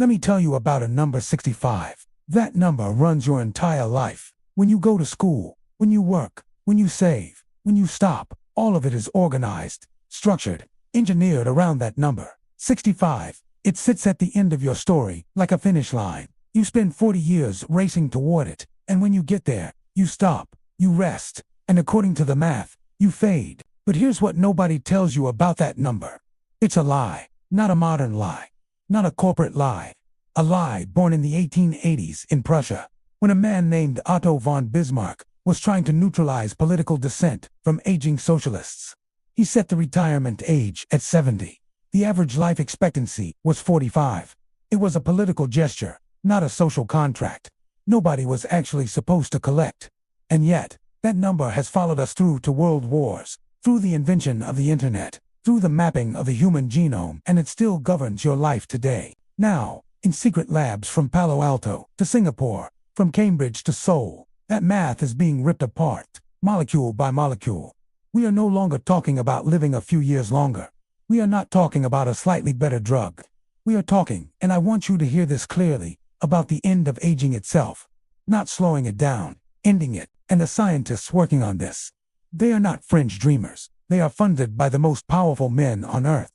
Let me tell you about a number 65. That number runs your entire life. When you go to school, when you work, when you save, when you stop, all of it is organized, structured, engineered around that number. 65. It sits at the end of your story, like a finish line. You spend 40 years racing toward it, and when you get there, you stop, you rest, and according to the math, you fade. But here's what nobody tells you about that number. It's a lie, not a modern lie, not a corporate lie. A lie born in the 1880s in Prussia, when a man named Otto von Bismarck was trying to neutralize political dissent from aging socialists. He set the retirement age at 70. The average life expectancy was 45. It was a political gesture, not a social contract. Nobody was actually supposed to collect. And yet, that number has followed us through to world wars, through the invention of the internet, through the mapping of the human genome, and it still governs your life today. Now, in secret labs from Palo Alto to Singapore, from Cambridge to Seoul, that math is being ripped apart, molecule by molecule. We are no longer talking about living a few years longer. We are not talking about a slightly better drug. We are talking, and I want you to hear this clearly, about the end of aging itself. Not slowing it down, ending it, and the scientists working on this. They are not fringe dreamers. They are funded by the most powerful men on earth.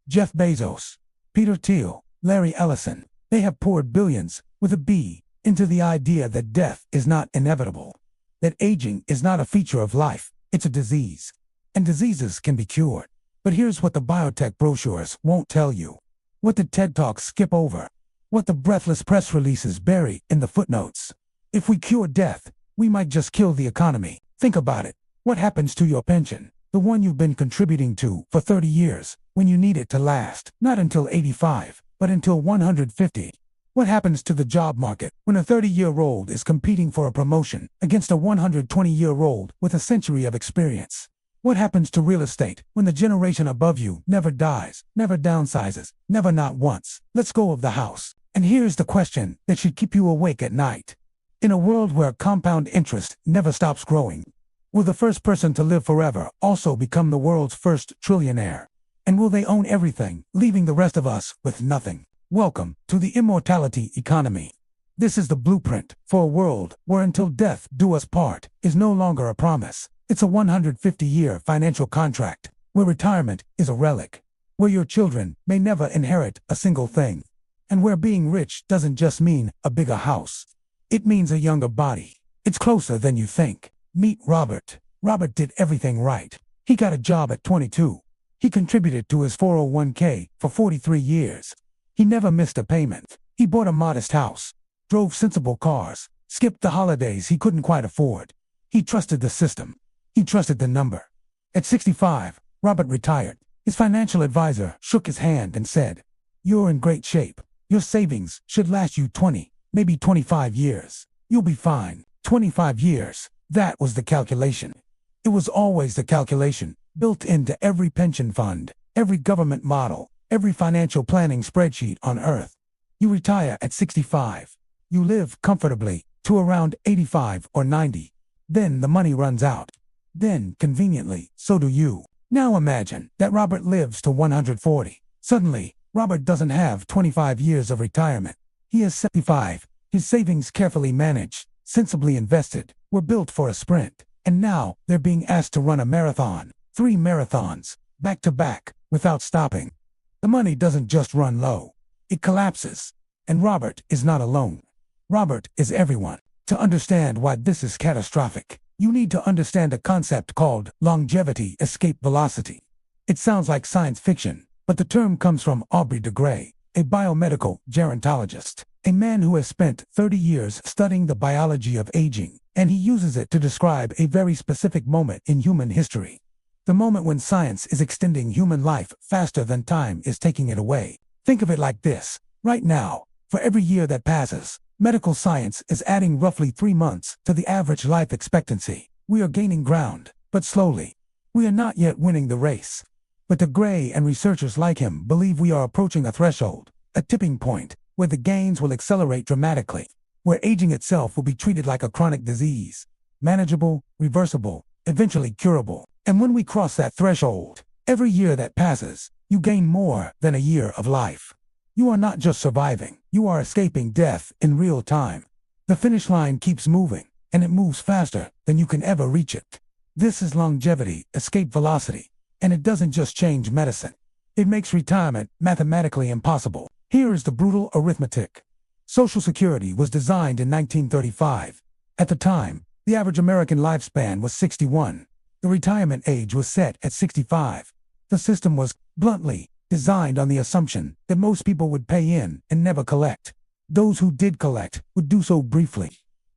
Jeff Bezos, Peter Thiel, Larry Ellison. They have poured billions, with a B, into the idea that death is not inevitable. That aging is not a feature of life, it's a disease. And diseases can be cured. But here's what the biotech brochures won't tell you. What the TED Talks skip over. What the breathless press releases bury in the footnotes. If we cure death, we might just kill the economy. Think about it. What happens to your pension? The one you've been contributing to for 30 years, when you need it to last, not until 85, but until 150. What happens to the job market when a 30-year-old is competing for a promotion against a 120-year-old with a century of experience? What happens to real estate when the generation above you never dies, never downsizes, never not once lets go of the house? And here's the question that should keep you awake at night. In a world where compound interest never stops growing, will the first person to live forever also become the world's first trillionaire? And will they own everything, leaving the rest of us with nothing? Welcome to the Immortality Economy. This is the blueprint for a world where until death do us part is no longer a promise. It's a 150-year financial contract, where retirement is a relic, where your children may never inherit a single thing, and where being rich doesn't just mean a bigger house. It means a younger body. It's closer than you think. Meet Robert. Robert did everything right. He got a job at 22. He contributed to his 401k for 43 years. He never missed a payment. He bought a modest house, drove sensible cars, skipped the holidays he couldn't quite afford. He trusted the system. He trusted the number. At 65, Robert retired. His financial advisor shook his hand and said, "You're in great shape. Your savings should last you 20, maybe 25 years. You'll be fine." 25 years. That was the calculation. It was always the calculation, built into every pension fund, every government model, every financial planning spreadsheet on earth. You retire at 65. You live comfortably to around 85 or 90. Then the money runs out. Then, conveniently, so do you. Now imagine that Robert lives to 140. Suddenly, Robert doesn't have 25 years of retirement. He is 75. His savings carefully managed, sensibly invested, were built for a sprint. And now, they're being asked to run a marathon. 3 marathons, back to back, without stopping. The money doesn't just run low. It collapses. And Robert is not alone. Robert is everyone. To understand why this is catastrophic, you need to understand a concept called longevity escape velocity. It sounds like science fiction, but the term comes from Aubrey de Grey, a biomedical gerontologist, a man who has spent 30 years studying the biology of aging, and he uses it to describe a very specific moment in human history. The moment when science is extending human life faster than time is taking it away. Think of it like this. Right now, for every year that passes, medical science is adding roughly 3 months to the average life expectancy. We are gaining ground, but slowly. We are not yet winning the race. But de Grey and researchers like him believe we are approaching a threshold, a tipping point, where the gains will accelerate dramatically, where aging itself will be treated like a chronic disease, manageable, reversible, eventually curable. And when we cross that threshold, every year that passes, you gain more than a year of life. You are not just surviving, you are escaping death in real time. The finish line keeps moving, and it moves faster than you can ever reach it. This is longevity, escape velocity, and it doesn't just change medicine. It makes retirement mathematically impossible. Here is the brutal arithmetic. Social Security was designed in 1935. At the time, the average American lifespan was 61. The retirement age was set at 65. The system was, bluntly, designed on the assumption that most people would pay in and never collect. Those who did collect would do so briefly.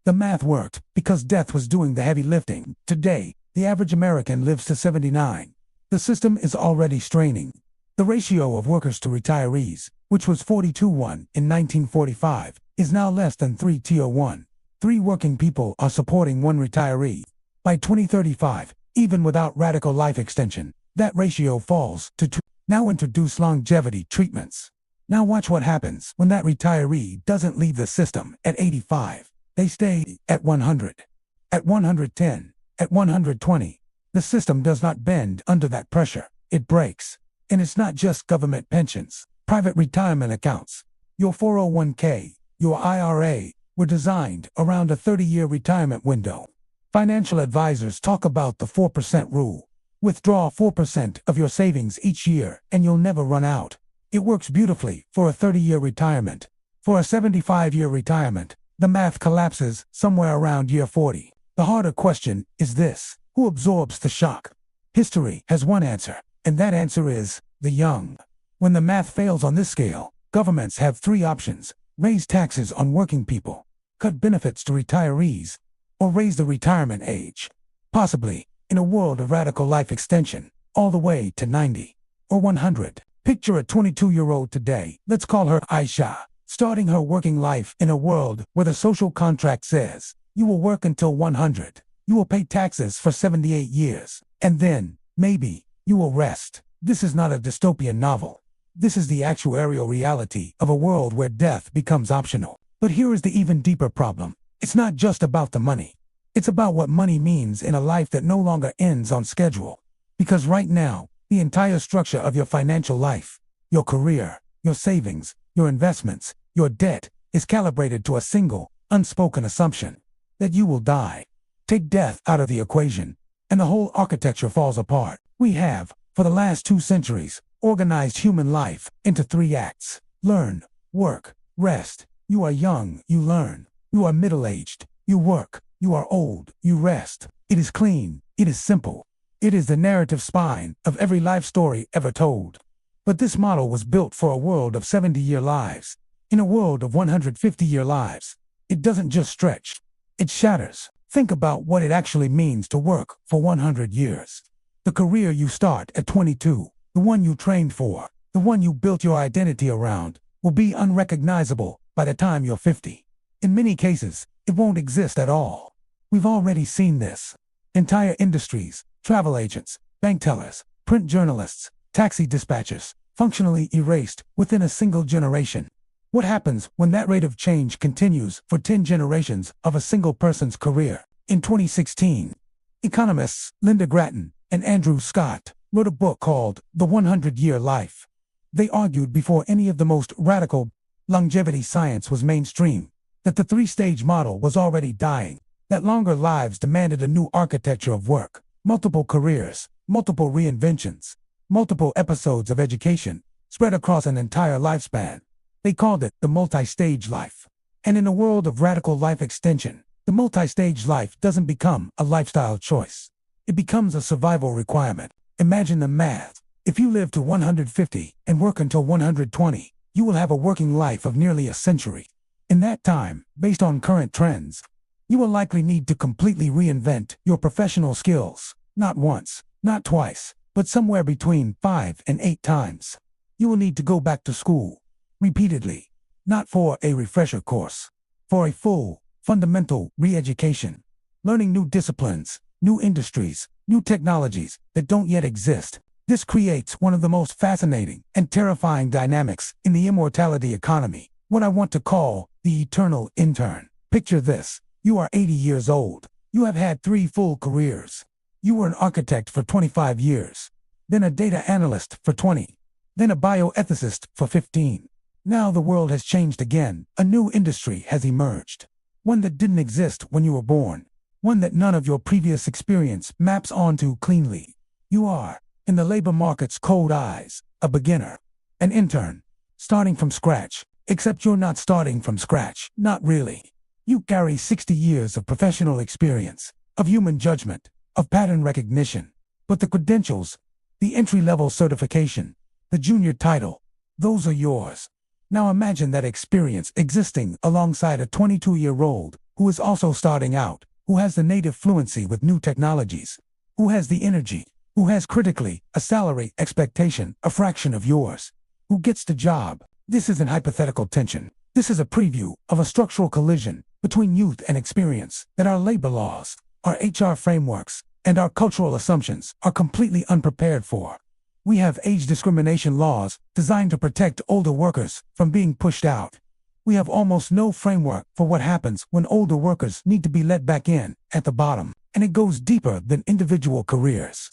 The math worked because death was doing the heavy lifting. Today, the average American lives to 79. The system is already straining. The ratio of workers to retirees, which was 40-1 in 1945, is now less than 3-1. 3 working people are supporting 1 retiree. By 2035, even without radical life extension, that ratio falls to 2. Now introduce longevity treatments. Now watch what happens when that retiree doesn't leave the system at 85. They stay at 100, at 110, at 120. The system does not bend under that pressure. It breaks. And it's not just government pensions. Private retirement accounts, your 401k, your IRA, were designed around a 30-year retirement window. Financial advisors talk about the 4% rule. Withdraw 4% of your savings each year and you'll never run out. It works beautifully for a 30-year retirement. For a 75-year retirement, the math collapses somewhere around year 40. The harder question is this: who absorbs the shock? History has one answer, and that answer is the young. When the math fails on this scale, governments have 3 options: raise taxes on working people, cut benefits to retirees, or raise the retirement age. Possibly, in a world of radical life extension, all the way to 90 or 100. Picture a 22-year-old today, let's call her Aisha, starting her working life in a world where the social contract says, you will work until 100, you will pay taxes for 78 years, and then, maybe, you will rest. This is not a dystopian novel. This is the actuarial reality of a world where death becomes optional. But here is the even deeper problem. It's not just about the money. It's about what money means in a life that no longer ends on schedule. Because right now, the entire structure of your financial life, your career, your savings, your investments, your debt, is calibrated to a single, unspoken assumption that you will die. Take death out of the equation, and the whole architecture falls apart. We have, for the last 2 centuries, organized human life into 3 acts: learn, work, rest. You are young, you learn. You are middle-aged, you work. You are old, you rest. It is clean, it is simple. It is the narrative spine of every life story ever told. But this model was built for a world of 70-year lives. In a world of 150-year lives, it doesn't just stretch, it shatters. Think about what it actually means to work for 100 years. The career you start at 22, the one you trained for, the one you built your identity around, will be unrecognizable by the time you're 50. In many cases, it won't exist at all. We've already seen this. Entire industries, travel agents, bank tellers, print journalists, taxi dispatchers, functionally erased within a single generation. What happens when that rate of change continues for 10 generations of a single person's career? In 2016, economists Linda Grattan and Andrew Scott wrote a book called The 100-Year Life. They argued before any of the most radical longevity science was mainstream that the 3-stage model was already dying, that longer lives demanded a new architecture of work, multiple careers, multiple reinventions, multiple episodes of education, spread across an entire lifespan. They called it the multi-stage life. And in a world of radical life extension, the multi-stage life doesn't become a lifestyle choice. It becomes a survival requirement. Imagine the math. If you live to 150 and work until 120, you will have a working life of nearly a century. In that time, based on current trends, you will likely need to completely reinvent your professional skills, not once, not twice, but somewhere between 5 and 8 times. You will need to go back to school, repeatedly, not for a refresher course, for a full, fundamental re-education, learning new disciplines, new industries, new technologies that don't yet exist. This creates one of the most fascinating and terrifying dynamics in the immortality economy, what I want to call the eternal intern. Picture this. You are 80 years old. You have had 3 full careers. You were an architect for 25 years, then a data analyst for 20, then a bioethicist for 15. Now the world has changed again. A new industry has emerged. One that didn't exist when you were born. One that none of your previous experience maps onto cleanly. You are, in the labor market's cold eyes, a beginner. An intern. Starting from scratch. Except you're not starting from scratch. Not really. You carry 60 years of professional experience, of human judgment, of pattern recognition. But the credentials, the entry-level certification, the junior title, those are yours. Now imagine that experience existing alongside a 22-year-old who is also starting out, who has the native fluency with new technologies, who has the energy, who has critically a salary expectation a fraction of yours, who gets the job. This isn't hypothetical tension. This is a preview of a structural collision between youth and experience that our labor laws, our HR frameworks, and our cultural assumptions are completely unprepared for. We have age discrimination laws designed to protect older workers from being pushed out. We have almost no framework for what happens when older workers need to be let back in at the bottom, and it goes deeper than individual careers.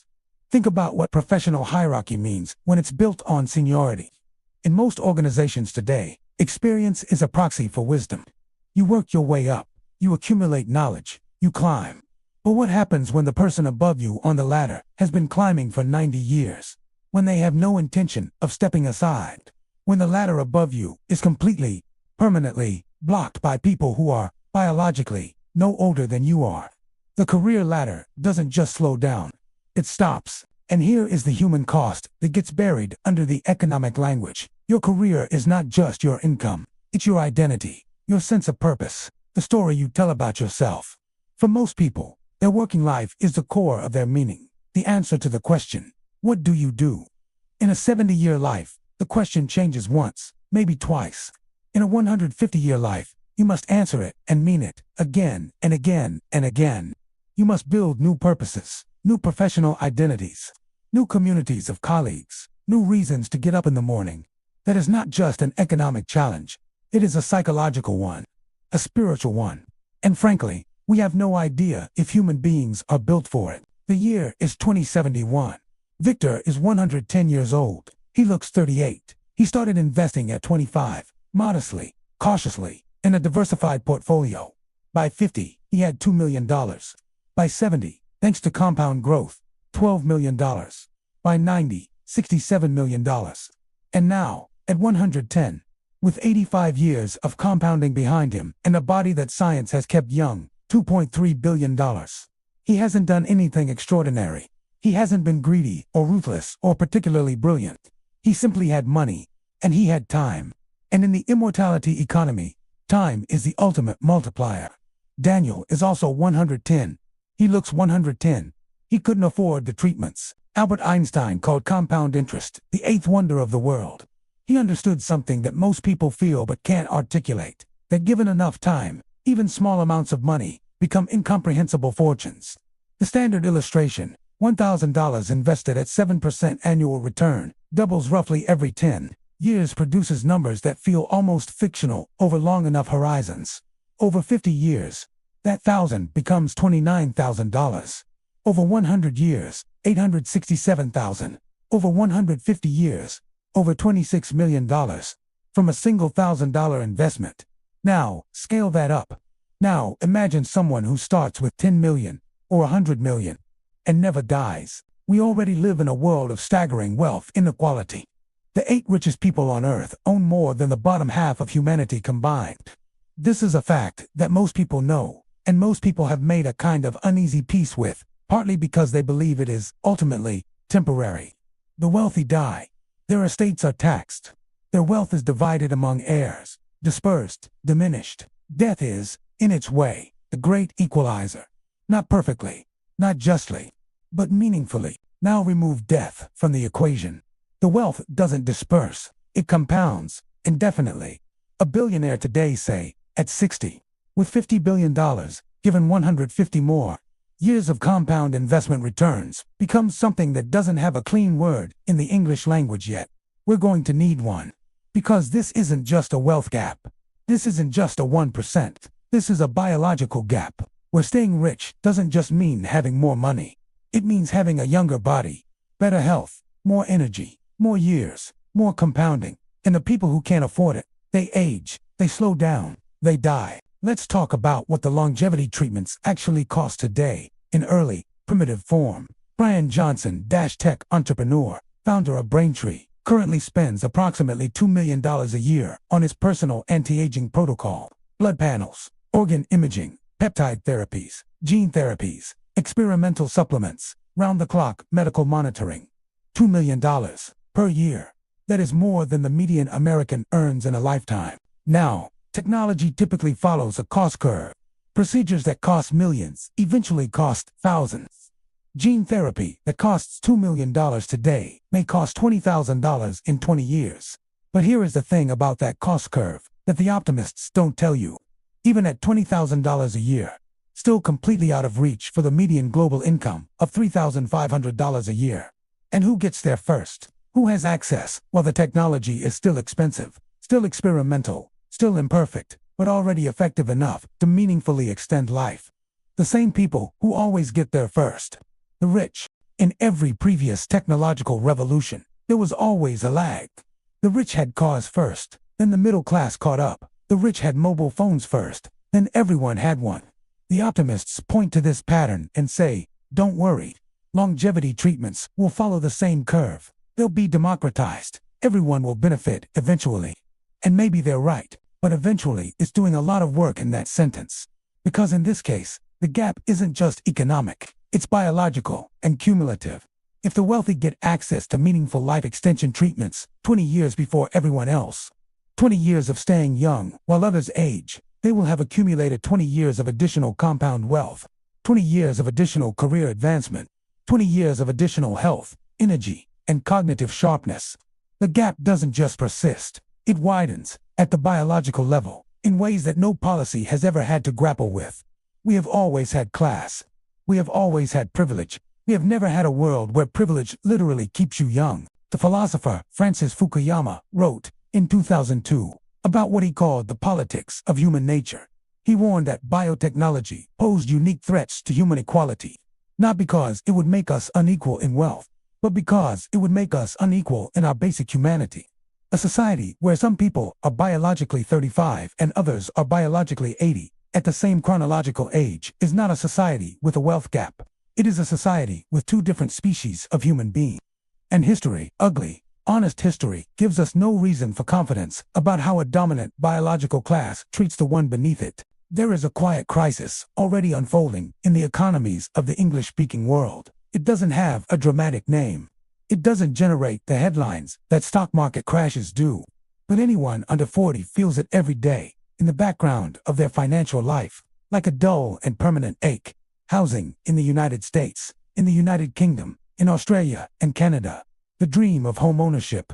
Think about what professional hierarchy means when it's built on seniority. In most organizations today, experience is a proxy for wisdom. You work your way up, you accumulate knowledge, you climb. But what happens when the person above you on the ladder has been climbing for 90 years? When they have no intention of stepping aside? When the ladder above you is completely, permanently blocked by people who are, biologically, no older than you are? The career ladder doesn't just slow down. It stops. And here is the human cost that gets buried under the economic language. Your career is not just your income. It's your identity, your sense of purpose, the story you tell about yourself. For most people, their working life is the core of their meaning, the answer to the question, what do you do? In a 70-year life, the question changes once, maybe twice. In a 150-year life, you must answer it and mean it, again and again and again. You must build new purposes, new professional identities, new communities of colleagues, new reasons to get up in the morning. That is not just an economic challenge. It is a psychological one, a spiritual one. And frankly, we have no idea if human beings are built for it. The year is 2071. Victor is 110 years old. He looks 38. He started investing at 25, modestly, cautiously, in a diversified portfolio. By 50, he had $2 million. By 70, thanks to compound growth, $12 million. By 90, $67 million. And now, at 110, with 85 years of compounding behind him and a body that science has kept young, $2.3 billion. He hasn't done anything extraordinary. He hasn't been greedy or ruthless or particularly brilliant. He simply had money, and he had time. And in the immortality economy, time is the ultimate multiplier. Daniel is also 110. He looks 110. He couldn't afford the treatments Albert Einstein called compound interest, the eighth wonder of the world. He understood something that most people feel but can't articulate, that given enough time, even small amounts of money become incomprehensible fortunes. The standard illustration, $1,000 invested at 7% annual return, doubles roughly every 10 years, produces numbers that feel almost fictional over long enough horizons. Over 50 years, that $1,000 becomes $29,000. Over 100 years, $867,000. Over 150 years, over $26 million from a single $1,000 investment. Now, scale that up. Now, imagine someone who starts with 10 million or 100 million and never dies. We already live in a world of staggering wealth inequality. The 8 richest people on Earth own more than the bottom half of humanity combined. This is a fact that most people know, and most people have made a kind of uneasy peace with, partly because they believe it is, ultimately, temporary. The wealthy die. Their estates are taxed. Their wealth is divided among heirs, dispersed, diminished. Death is, in its way, the great equalizer. Not perfectly, not justly, but meaningfully. Now remove death from the equation. The wealth doesn't disperse. It compounds, indefinitely. A billionaire today, say, at 60, with $50 billion, given 150 more years of compound investment returns, becomes something that doesn't have a clean word in the English language yet. We're going to need one. Because this isn't just a wealth gap. This isn't just a 1%. This is a biological gap, where staying rich doesn't just mean having more money. It means having a younger body, better health, more energy, more years, more compounding. And the people who can't afford it, they age, they slow down, they die. Let's talk about what the longevity treatments actually cost today, in early, primitive form. Brian Johnson, tech entrepreneur, founder of Braintree, currently spends approximately $2 million a year on his personal anti-aging protocol. Blood panels, organ imaging, peptide therapies, gene therapies, experimental supplements, round-the-clock medical monitoring. $2 million per year. That is more than the median American earns in a lifetime. Now, technology typically follows a cost curve. Procedures that cost millions eventually cost thousands. Gene therapy that costs $2 million today may cost $20,000 in 20 years. But here is the thing about that cost curve that the optimists don't tell you. Even at $20,000 a year, still completely out of reach for the median global income of $3,500 a year. And who gets there first? Who has access while the technology is still expensive, still experimental, still imperfect, but already effective enough to meaningfully extend life? The same people who always get there first. The rich. In every previous technological revolution, there was always a lag. The rich had cars first, then the middle class caught up. The rich had mobile phones first, then everyone had one. The optimists point to this pattern and say, don't worry. Longevity treatments will follow the same curve. They'll be democratized. Everyone will benefit eventually. And maybe they're right, but eventually is doing a lot of work in that sentence. Because in this case, the gap isn't just economic. It's biological and cumulative. If the wealthy get access to meaningful life extension treatments 20 years before everyone else, 20 years of staying young while others age, they will have accumulated 20 years of additional compound wealth, 20 years of additional career advancement, 20 years of additional health, energy, and cognitive sharpness. The gap doesn't just persist, it widens, at the biological level, in ways that no policy has ever had to grapple with. We have always had class. We have always had privilege. We have never had a world where privilege literally keeps you young. The philosopher Francis Fukuyama wrote, in 2002, about what he called the politics of human nature. He warned that biotechnology posed unique threats to human equality, not because it would make us unequal in wealth, but because it would make us unequal in our basic humanity. A society where some people are biologically 35 and others are biologically 80 at the same chronological age is not a society with a wealth gap. It is a society with two different species of human being. And history, ugly, honest history, gives us no reason for confidence about how a dominant biological class treats the one beneath it. There is a quiet crisis already unfolding in the economies of the English-speaking world. It doesn't have a dramatic name. It doesn't generate the headlines that stock market crashes do. But anyone under 40 feels it every day, in the background of their financial life, like a dull and permanent ache. Housing in the United States, in the United Kingdom, in Australia and Canada. The dream of homeownership,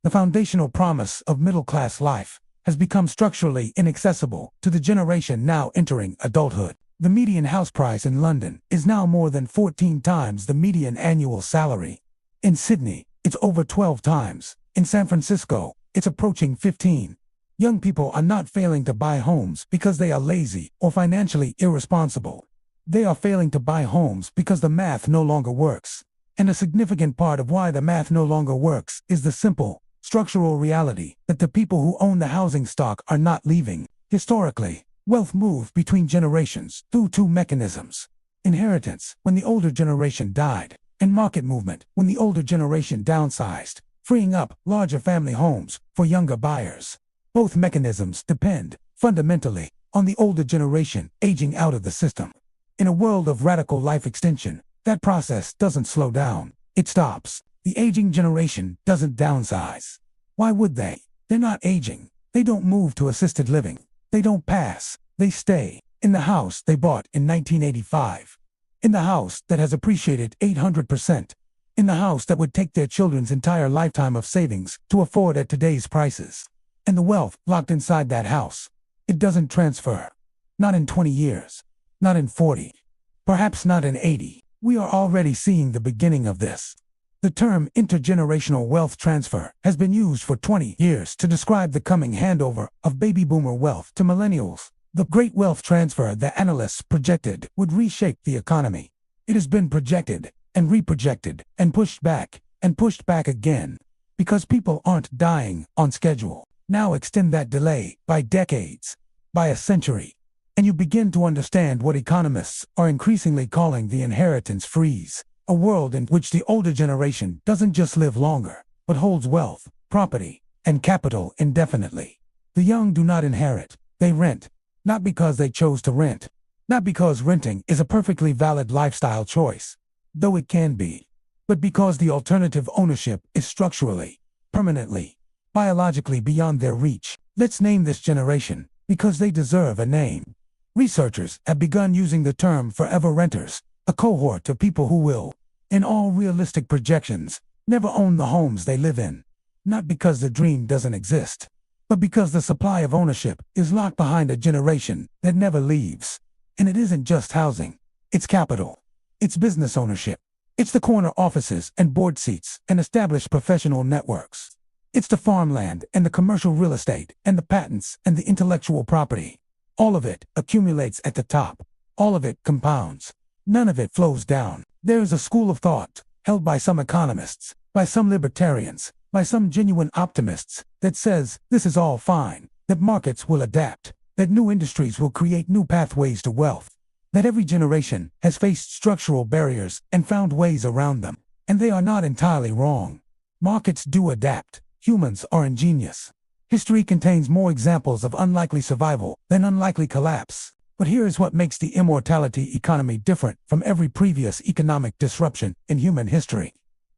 the foundational promise of middle-class life, has become structurally inaccessible to the generation now entering adulthood. The median house price in London is now more than 14 times the median annual salary. In Sydney, it's over 12 times. In San Francisco, it's approaching 15. Young people are not failing to buy homes because they are lazy or financially irresponsible. They are failing to buy homes because the math no longer works. And a significant part of why the math no longer works is the simple, structural reality that the people who own the housing stock are not leaving. Historically, wealth moved between generations through two mechanisms: inheritance, when the older generation died, and market movement, when the older generation downsized, freeing up larger family homes for younger buyers. Both mechanisms depend, fundamentally, on the older generation aging out of the system. In a world of radical life extension, that process doesn't slow down, it stops. The aging generation doesn't downsize. Why would they? They're not aging. They don't move to assisted living. They don't pass. They stay in the house they bought in 1985. In the house that has appreciated 800%. In the house that would take their children's entire lifetime of savings to afford at today's prices. And the wealth locked inside that house. It doesn't transfer. Not in 20 years. Not in 40. Perhaps not in 80. We are already seeing the beginning of this. The term intergenerational wealth transfer has been used for 20 years to describe the coming handover of baby boomer wealth to millennials. The great wealth transfer that analysts projected would reshape the economy. It has been projected and reprojected and pushed back again. Because people aren't dying on schedule. Now extend that delay by decades, by a century, and you begin to understand what economists are increasingly calling the inheritance freeze, a world in which the older generation doesn't just live longer, but holds wealth, property, and capital indefinitely. The young do not inherit, they rent, not because they chose to rent, not because renting is a perfectly valid lifestyle choice, though it can be, but because the alternative ownership is structurally, permanently, biologically beyond their reach. Let's name this generation, because they deserve a name. Researchers have begun using the term forever renters, a cohort of people who will, in all realistic projections, never own the homes they live in. Not because the dream doesn't exist, but because the supply of ownership is locked behind a generation that never leaves. And it isn't just housing, it's capital, it's business ownership, it's the corner offices and board seats and established professional networks. It's the farmland and the commercial real estate and the patents and the intellectual property. All of it accumulates at the top. All of it compounds. None of it flows down. There is a school of thought, held by some economists, by some libertarians, by some genuine optimists, that says this is all fine, that markets will adapt, that new industries will create new pathways to wealth, that every generation has faced structural barriers and found ways around them. And they are not entirely wrong. Markets do adapt. Humans are ingenious. History contains more examples of unlikely survival than unlikely collapse. But here is what makes the immortality economy different from every previous economic disruption in human history.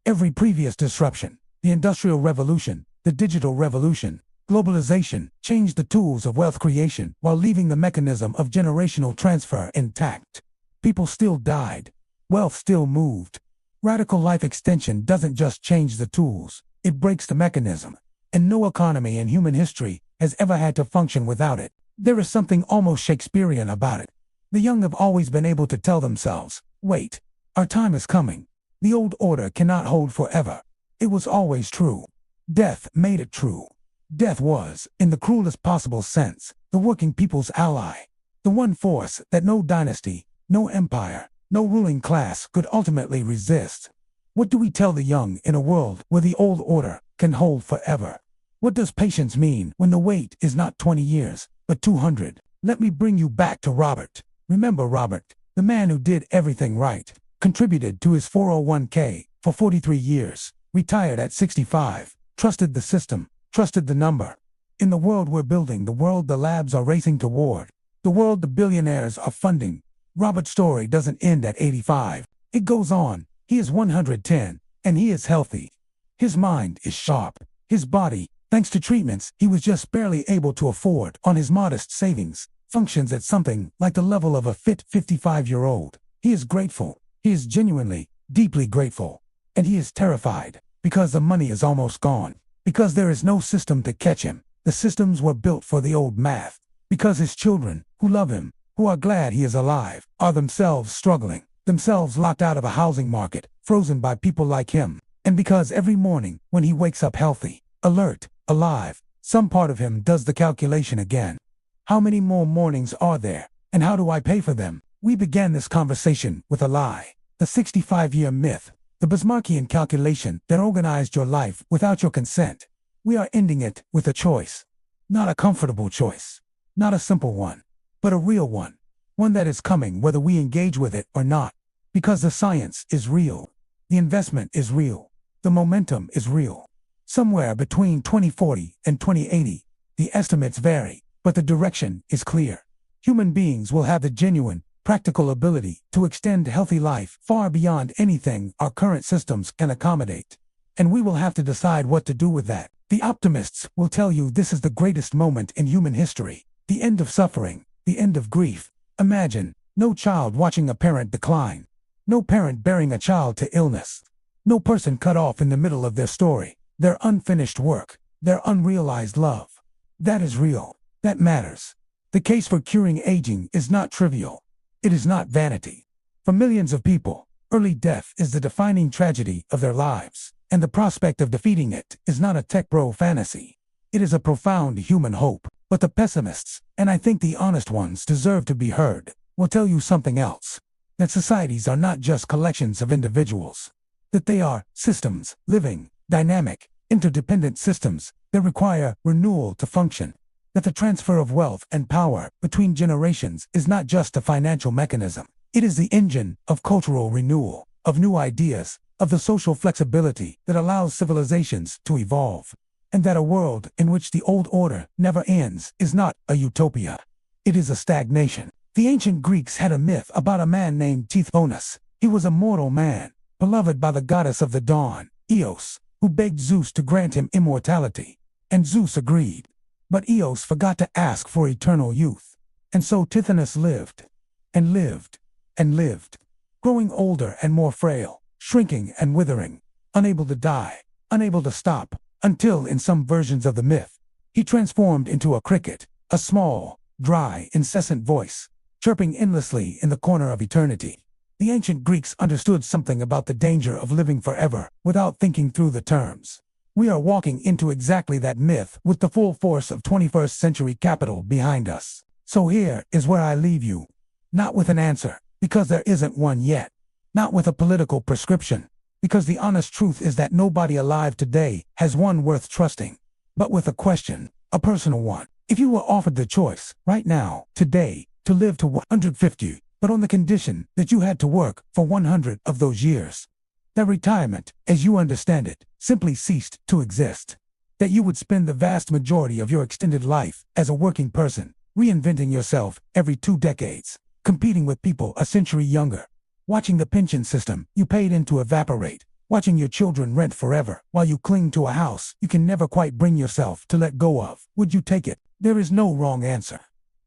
Every previous disruption, the Industrial Revolution, the Digital Revolution, globalization, changed the tools of wealth creation while leaving the mechanism of generational transfer intact. People still died. Wealth still moved. Radical life extension doesn't just change the tools, it breaks the mechanism. And no economy in human history has ever had to function without it. There is something almost Shakespearean about it. The young have always been able to tell themselves, wait, our time is coming. The old order cannot hold forever. It was always true. Death made it true. Death was, in the cruelest possible sense, the working people's ally. The one force that no dynasty, no empire, no ruling class could ultimately resist. What do we tell the young in a world where the old order can hold forever? What does patience mean when the wait is not 20 years, but 200? Let me bring you back to Robert. Remember Robert, the man who did everything right, contributed to his 401k for 43 years, retired at 65, trusted the system, trusted the number. In the world we're building, the world the labs are racing toward, the world the billionaires are funding, Robert's story doesn't end at 85. It goes on. He is 110, and he is healthy. His mind is sharp. His body, thanks to treatments he was just barely able to afford on his modest savings, functions at something like the level of a fit 55-year-old. He is grateful. He is genuinely, deeply grateful. And he is terrified, because the money is almost gone. Because there is no system to catch him. The systems were built for the old math. Because his children, who love him, who are glad he is alive, are themselves struggling, themselves locked out of a housing market, frozen by people like him. And because every morning, when he wakes up healthy, alert, alive, some part of him does the calculation again. How many more mornings are there, and how do I pay for them? We began this conversation with a lie. The 65-year myth, the Bismarckian calculation that organized your life without your consent. We are ending it with a choice. Not a comfortable choice. Not a simple one. But a real one. One that is coming whether we engage with it or not. Because the science is real. The investment is real. The momentum is real. Somewhere between 2040 and 2080, the estimates vary, but the direction is clear. Human beings will have the genuine, practical ability to extend healthy life far beyond anything our current systems can accommodate. And we will have to decide what to do with that. The optimists will tell you this is the greatest moment in human history. The end of suffering. The end of grief. Imagine, no child watching a parent decline. No parent bearing a child to illness. No person cut off in the middle of their story, their unfinished work, their unrealized love. That is real. That matters. The case for curing aging is not trivial. It is not vanity. For millions of people, early death is the defining tragedy of their lives, and the prospect of defeating it is not a tech bro fantasy. It is a profound human hope. But the pessimists, and I think the honest ones deserve to be heard, will tell you something else. That societies are not just collections of individuals. That they are systems, living, dynamic, interdependent systems that require renewal to function. That the transfer of wealth and power between generations is not just a financial mechanism. It is the engine of cultural renewal, of new ideas, of the social flexibility that allows civilizations to evolve. And that a world in which the old order never ends is not a utopia. It is a stagnation. The ancient Greeks had a myth about a man named Tithonus. He was a mortal man, beloved by the goddess of the dawn, Eos, who begged Zeus to grant him immortality. And Zeus agreed. But Eos forgot to ask for eternal youth. And so Tithonus lived, and lived, and lived, growing older and more frail, shrinking and withering, unable to die, unable to stop, until in some versions of the myth, he transformed into a cricket, a small, dry, incessant voice, chirping endlessly in the corner of eternity. The ancient Greeks understood something about the danger of living forever without thinking through the terms. We are walking into exactly that myth with the full force of 21st century capital behind us. So here is where I leave you. Not with an answer, because there isn't one yet. Not with a political prescription, because the honest truth is that nobody alive today has one worth trusting. But with a question, a personal one. If you were offered the choice, right now, today, to live to 150, but on the condition that you had to work for 100 of those years, that retirement, as you understand it, simply ceased to exist. That you would spend the vast majority of your extended life as a working person, reinventing yourself every 2 decades, competing with people a century younger, watching the pension system you paid into evaporate, watching your children rent forever while you cling to a house you can never quite bring yourself to let go of. Would you take it? There is no wrong answer.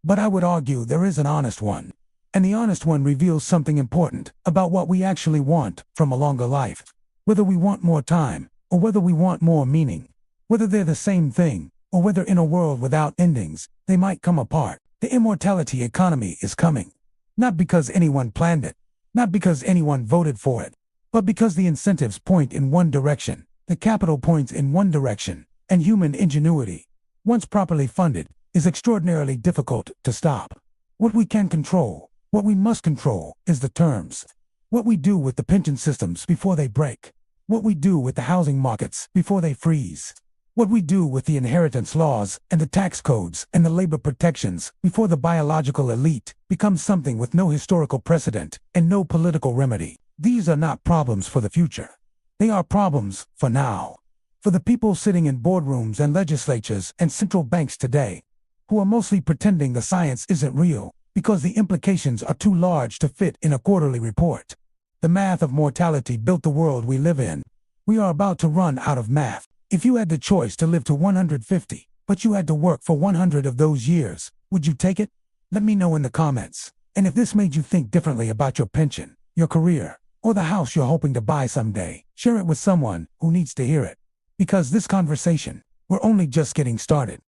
But I would argue there is an honest one. And the honest one reveals something important about what we actually want from a longer life. Whether we want more time, or whether we want more meaning. Whether they're the same thing, or whether in a world without endings, they might come apart. The immortality economy is coming. Not because anyone planned it, not because anyone voted for it, but because the incentives point in one direction, the capital points in one direction, and human ingenuity, once properly funded, is extraordinarily difficult to stop. What we can control, what we must control, is the terms. What we do with the pension systems before they break. What we do with the housing markets before they freeze. What we do with the inheritance laws and the tax codes and the labor protections before the biological elite becomes something with no historical precedent and no political remedy. These are not problems for the future. They are problems for now. For the people sitting in boardrooms and legislatures and central banks today, who are mostly pretending the science isn't real because the implications are too large to fit in a quarterly report. The math of mortality built the world we live in. We are about to run out of math. If you had the choice to live to 150, but you had to work for 100 of those years, would you take it? Let me know in the comments. And if this made you think differently about your pension, your career, or the house you're hoping to buy someday, share it with someone who needs to hear it. Because this conversation, we're only just getting started.